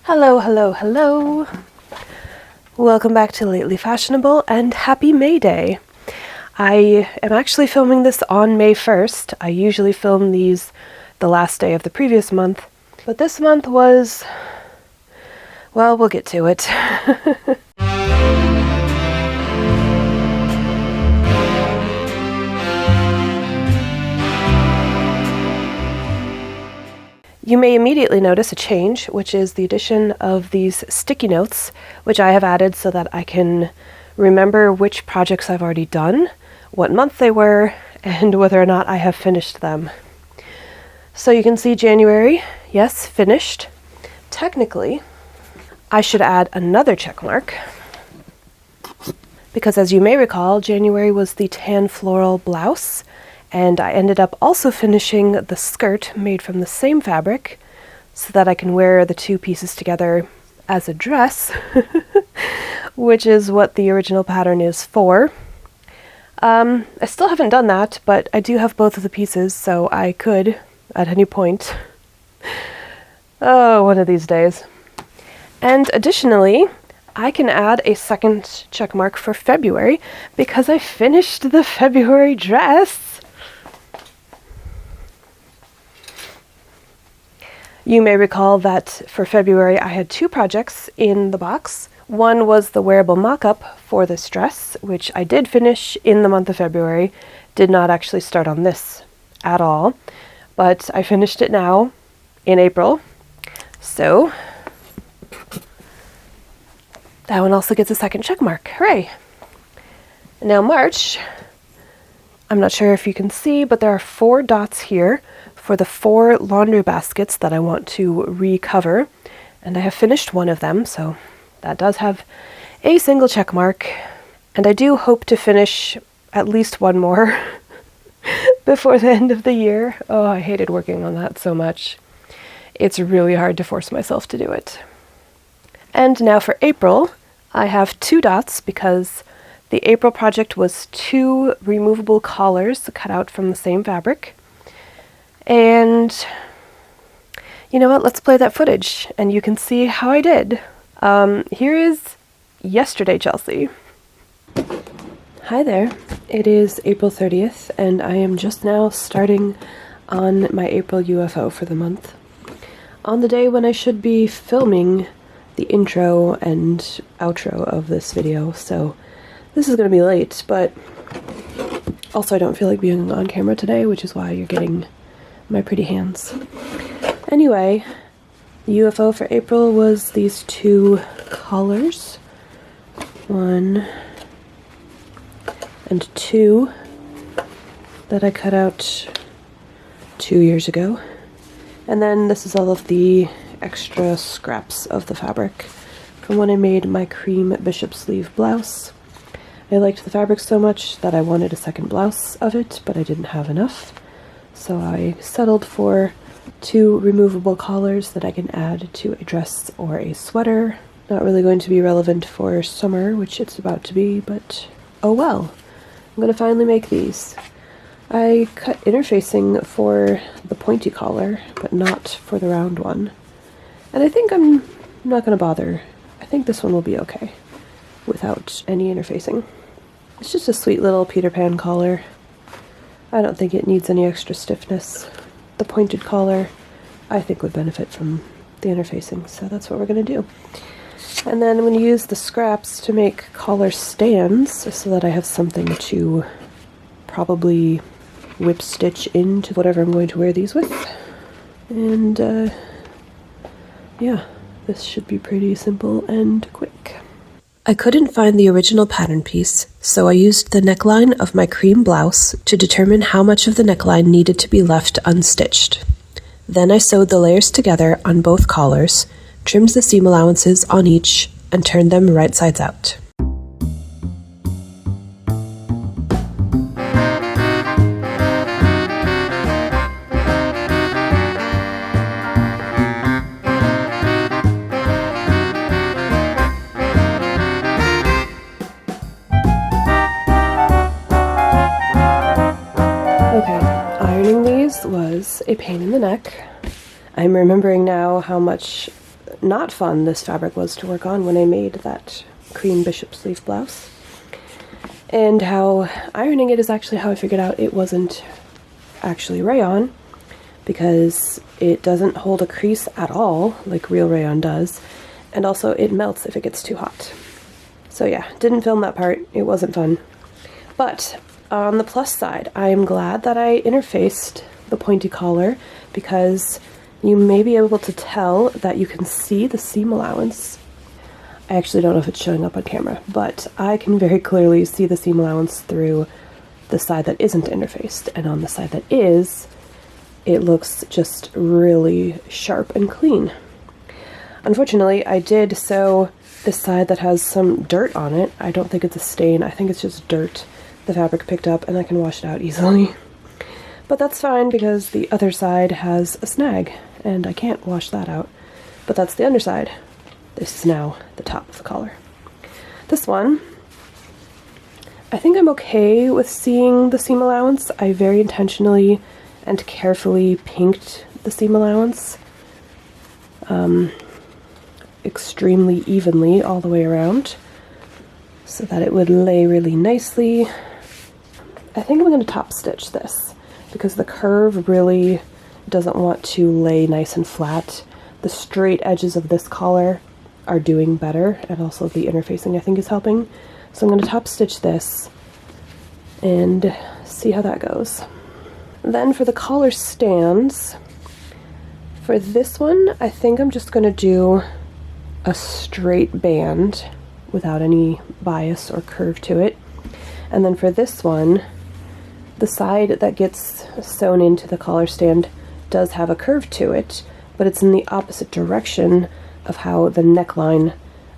Hello, hello, hello. Welcome back to Lately Fashionable and happy May Day. I am actually filming this on May 1st. I usually film these the last day of the previous month, but this month was, well, we'll get to it. You may immediately notice a change, which is the addition of these sticky notes, which I have added so that I can remember which projects I've already done, what month they were, and whether or not I have finished them. So you can see January, yes, finished. Technically, I should add another check mark, because as you may recall, January was the tan floral blouse, and I ended up also finishing the skirt made from the same fabric so that I can wear the two pieces together as a dress, which is what the original pattern is for. I still haven't done that, but I do have both of the pieces, so I could, at any point. Oh, one of these days. And additionally, I can add a second check mark for February because I finished the February dress. You may recall that for February I had two projects in the box. One was the wearable mock-up for this dress, which I did finish in the month of February. Did not actually start on this at all, but I finished it now in April. So that one also gets a second check mark. Hooray! Now March, I'm not sure if you can see, but there are 4 dots here for the 4 laundry baskets that I want to recover, and I have finished one of them, so that does have a single check mark, and I do hope to finish at least one more before the end of the year. Oh, I hated working on that so much. It's really hard to force myself to do it. And now for April, I have 2 dots because the April project was 2 removable collars cut out from the same fabric. And you know what, let's play that footage and you can see how I did. Here is yesterday, Chelsea. Hi there, it is April 30th and I am just now starting on my April UFO for the month. On the day when I should be filming the intro and outro of this video, so this is going to be late, but also I don't feel like being on camera today, which is why you're getting my pretty hands. Anyway, the UFO for April was these 2 collars. 1 and 2 that I cut out 2 years ago. And then this is all of the extra scraps of the fabric from when I made my cream bishop sleeve blouse. I liked the fabric so much that I wanted a second blouse of it, but I didn't have enough. So I settled for 2 removable collars that I can add to a dress or a sweater. Not really going to be relevant for summer, which it's about to be, but oh well. I'm going to finally make these. I cut interfacing for the pointy collar, but not for the round one. And I think I'm not going to bother. I think this one will be okay without any interfacing. It's just a sweet little Peter Pan collar. I don't think it needs any extra stiffness. The pointed collar, I think, would benefit from the interfacing, so that's what we're going to do. And then I'm going to use the scraps to make collar stands so that I have something to probably whip stitch into whatever I'm going to wear these with. And yeah, this should be pretty simple and quick. I couldn't find the original pattern piece, so I used the neckline of my cream blouse to determine how much of the neckline needed to be left unstitched. Then I sewed the layers together on both collars, trimmed the seam allowances on each, and turned them right sides out. Was a pain in the neck. I'm remembering now how much not fun this fabric was to work on when I made that cream bishop sleeve blouse. And how ironing it is actually how I figured out it wasn't actually rayon, because it doesn't hold a crease at all like real rayon does, and also it melts if it gets too hot. So yeah, didn't film that part. It wasn't fun. But on the plus side, I am glad that I interfaced the pointy collar, because you may be able to tell that you can see the seam allowance. I actually don't know if it's showing up on camera, but I can very clearly see the seam allowance through the side that isn't interfaced, and on the side that is, it looks just really sharp and clean. Unfortunately, I did sew this side that has some dirt on it. I don't think it's a stain, I think it's just dirt the fabric picked up, and I can wash it out easily. But that's fine, because the other side has a snag, and I can't wash that out. But that's the underside. This is now the top of the collar. This one, I think I'm okay with seeing the seam allowance. I very intentionally and carefully pinked the seam allowance extremely evenly all the way around so that it would lay really nicely. I think I'm going to top stitch this, because the curve really doesn't want to lay nice and flat. The straight edges of this collar are doing better, and also the interfacing I think is helping. So I'm going to top stitch this and see how that goes. Then for the collar stands, for this one I think I'm just going to do a straight band without any bias or curve to it. And then for this one, the side that gets sewn into the collar stand does have a curve to it, but it's in the opposite direction of how the neckline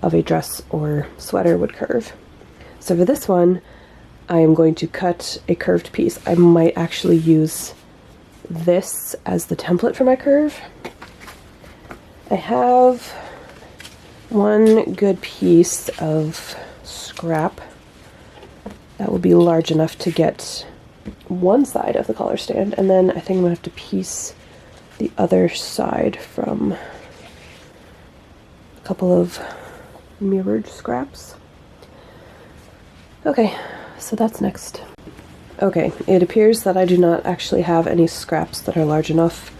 of a dress or sweater would curve. So for this one, I am going to cut a curved piece. I might actually use this as the template for my curve. I have one good piece of scrap that will be large enough to get one side of the collar stand, and then I think I'm gonna have to piece the other side from a couple of mirrored scraps. Okay, so that's next. Okay, it appears that I do not actually have any scraps that are large enough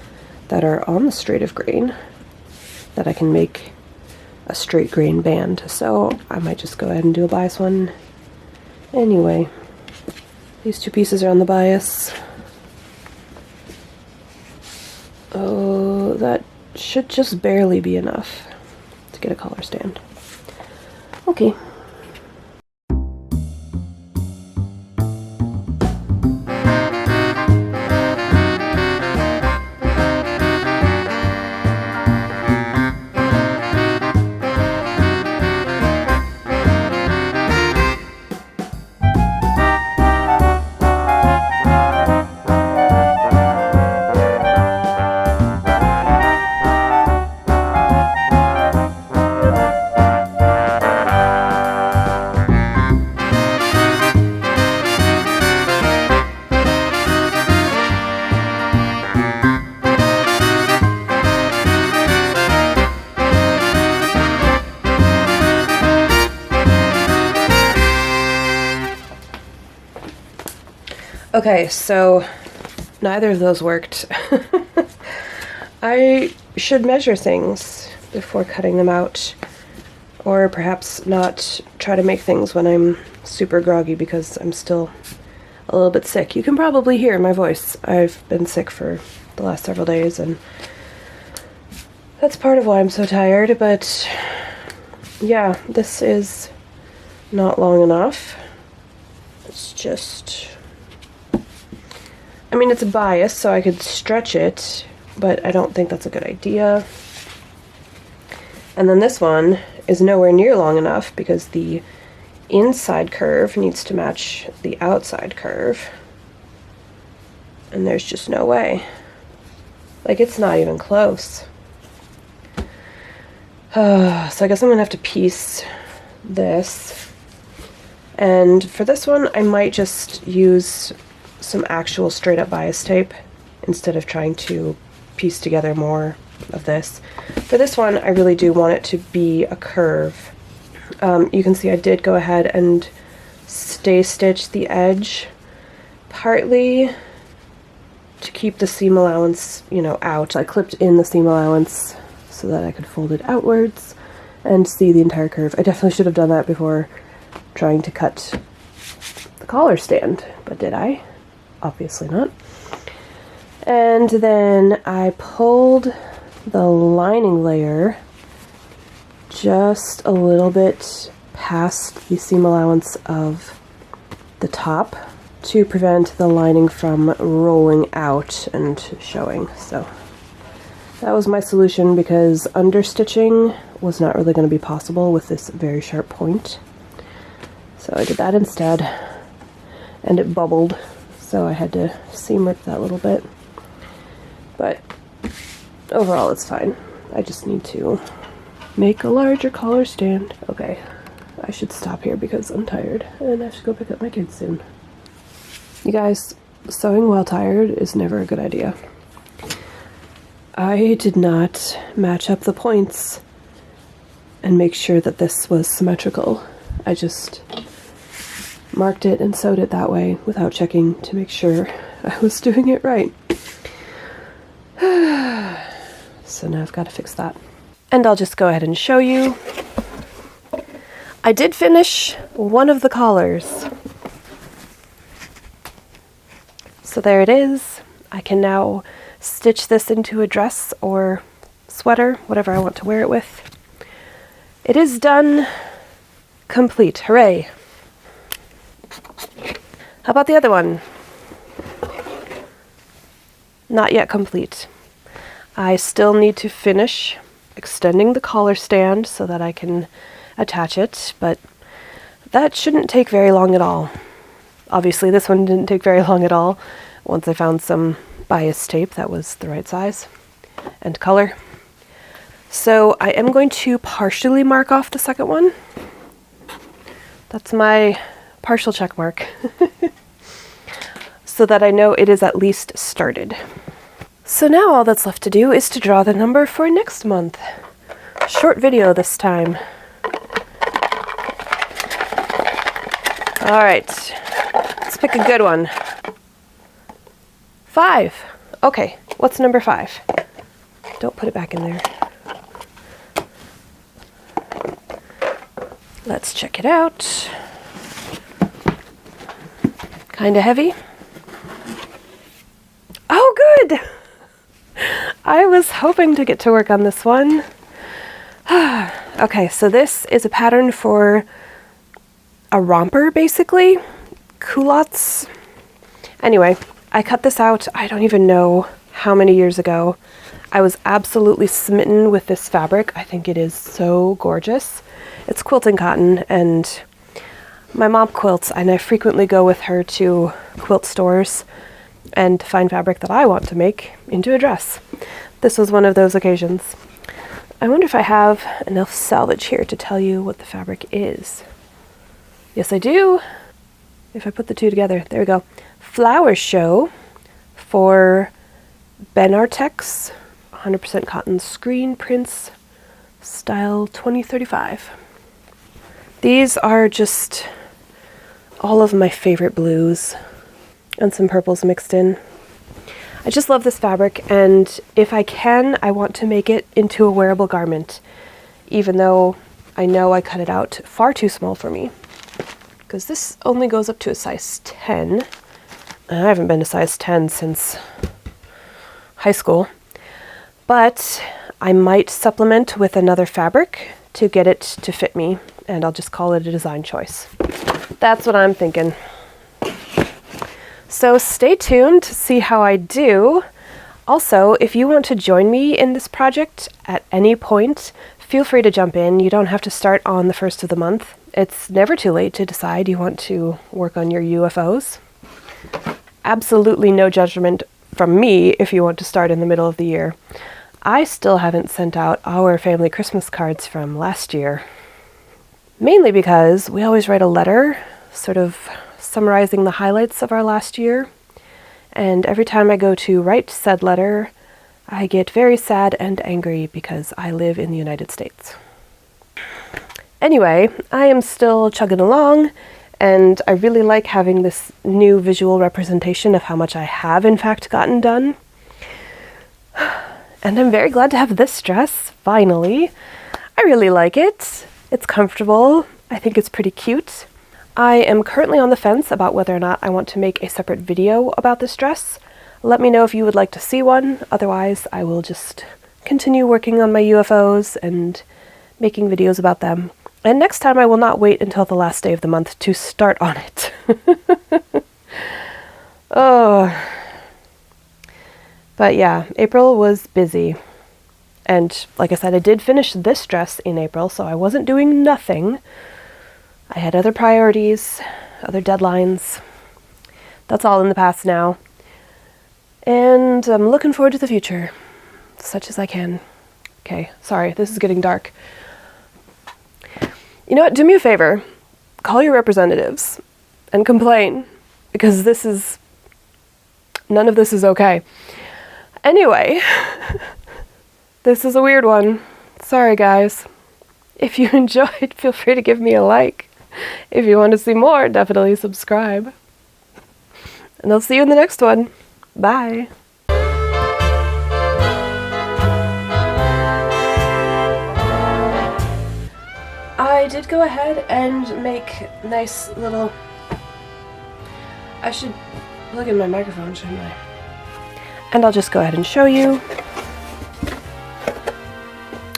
that are on the straight of grain that I can make a straight grain band, so I might just go ahead and do a bias one anyway. These two pieces are on the bias. Oh, that should just barely be enough to get a collar stand. Okay. Okay, so neither of those worked. I should measure things before cutting them out, or perhaps not try to make things when I'm super groggy because I'm still a little bit sick. You can probably hear my voice. I've been sick for the last several days, and that's part of why I'm so tired, but yeah, this is not long enough. It's just, I mean, it's a bias, so I could stretch it, but I don't think that's a good idea. And then this one is nowhere near long enough because the inside curve needs to match the outside curve. And there's just no way. Like, it's not even close. So I guess I'm gonna have to piece this. And for this one, I might just use some actual straight up bias tape instead of trying to piece together more of this. For this one, I really do want it to be a curve. You can see I did go ahead and stay stitch the edge, partly to keep the seam allowance, you know, out. I clipped in the seam allowance so that I could fold it outwards and see the entire curve. I definitely should have done that before trying to cut the collar stand, but did I? Obviously not. And then I pulled the lining layer just a little bit past the seam allowance of the top to prevent the lining from rolling out and showing. So that was my solution, because understitching was not really going to be possible with this very sharp point. So I did that instead, and it bubbled, so I had to seam rip that a little bit. But overall it's fine. I just need to make a larger collar stand. Okay, I should stop here because I'm tired and I have to go pick up my kids soon. You guys, sewing while tired is never a good idea. I did not match up the points and make sure that this was symmetrical. I just marked it and sewed it that way without checking to make sure I was doing it right. So now I've got to fix that. And I'll just go ahead and show you. I did finish one of the collars. So there it is. I can now stitch this into a dress or sweater, whatever I want to wear it with. It is done. Complete. Hooray. How about the other one? Not yet complete. I still need to finish extending the collar stand so that I can attach it, but that shouldn't take very long at all. Obviously, this one didn't take very long at all. Once I found some bias tape that was the right size and color. So I am going to partially mark off the second one. That's my partial check mark. So that I know it is at least started. So now all that's left to do is to draw the number for next month. Short video this time. All right, let's pick a good one. 5. Okay, what's number 5? Don't put it back in there. Let's check it out. Kinda heavy. Oh, good! I was hoping to get to work on this one. Okay, so this is a pattern for a romper, basically. Culottes. Anyway, I cut this out, I don't even know how many years ago. I was absolutely smitten with this fabric. I think it is so gorgeous. It's quilting cotton, and my mom quilts, and I frequently go with her to quilt stores and find fabric that I want to make into a dress. This was one of those occasions. I wonder if I have enough salvage here to tell you what the fabric is. Yes, I do. If I put the two together, there we go. Flower Show for Benartex, 100% cotton screen prints, style 2035. These are just all of my favorite blues and some purples mixed in. I just love this fabric, and if I can, I want to make it into a wearable garment, even though I know I cut it out far too small for me, because this only goes up to a size 10. I haven't been a size 10 since high school, but I might supplement with another fabric to get it to fit me, and I'll just call it a design choice. That's what I'm thinking. So stay tuned to see how I do. Also, if you want to join me in this project at any point, feel free to jump in. You don't have to start on the first of the month. It's never too late to decide you want to work on your UFOs. Absolutely no judgment from me if you want to start in the middle of the year. I still haven't sent out our family Christmas cards from last year. Mainly because we always write a letter, sort of summarizing the highlights of our last year. And every time I go to write said letter, I get very sad and angry because I live in the United States. Anyway, I am still chugging along, and I really like having this new visual representation of how much I have in fact gotten done. And I'm very glad to have this dress, finally. I really like it. It's comfortable. I think it's pretty cute. I am currently on the fence about whether or not I want to make a separate video about this dress. Let me know if you would like to see one. Otherwise, I will just continue working on my UFOs and making videos about them. And next time I will not wait until the last day of the month to start on it. Oh. But yeah, April was busy. And like I said, I did finish this dress in April, so I wasn't doing nothing. I had other priorities, other deadlines. That's all in the past now. And I'm looking forward to the future, such as I can. Okay, sorry, this is getting dark. You know what, do me a favor. Call your representatives and complain, because none of this is okay. Anyway, this is a weird one. Sorry, guys. If you enjoyed, feel free to give me a like. If you want to see more, definitely subscribe. And I'll see you in the next one. Bye. I did go ahead and make nice little... I should plug in my microphone, shouldn't I? And I'll just go ahead and show you.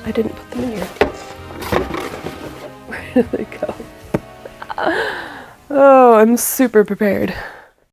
I didn't put them in here. Where did they go? Oh, I'm super prepared.